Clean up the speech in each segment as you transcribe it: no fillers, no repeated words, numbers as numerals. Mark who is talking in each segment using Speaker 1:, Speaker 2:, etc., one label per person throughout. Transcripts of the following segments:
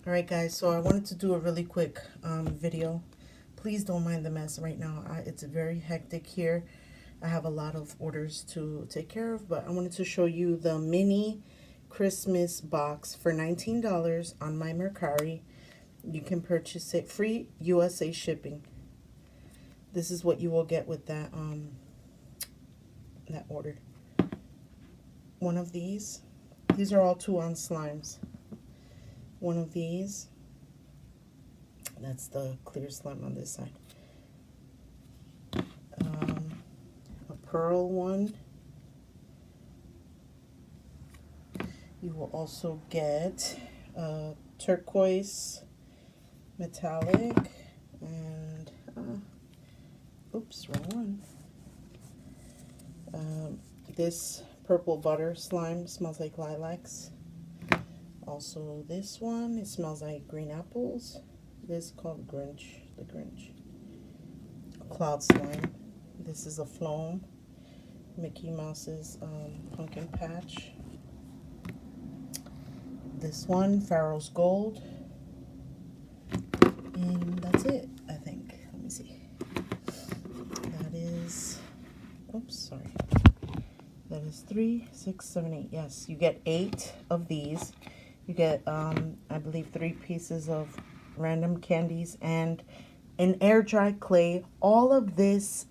Speaker 1: Alright guys, so I wanted to do a really quick video. Please don't mind the mess right now. It's very hectic here. I have a lot of orders to take care of, but I wanted to show you the mini Christmas box for $19 on my Mercari. You can purchase it free USA shipping. This is what you will get with that that order. One of these. These are all 2-ounce slimes. One of these. That's the clear slime on this side. A pearl one. You will also get a turquoise metallic and oops, wrong one. This purple butter slime smells like lilacs. Also this one, it smells like green apples. This is called Grinch, the Grinch. Cloud slime. This is a Floam. Mickey Mouse's pumpkin patch. This one, Pharaoh's Gold. And that's it, I think. Let me see. That is, oops, sorry. That is 3, 6, 7, 8. Yes, you get 8 of these. You get, I believe, 3 pieces of random candies and an air dry clay. All of this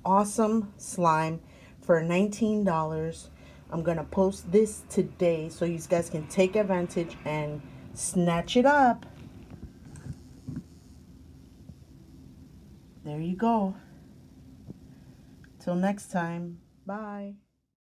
Speaker 1: awesome slime for $19. I'm going to post this today so you guys can take advantage and snatch it up. There you go. Till next time. Bye.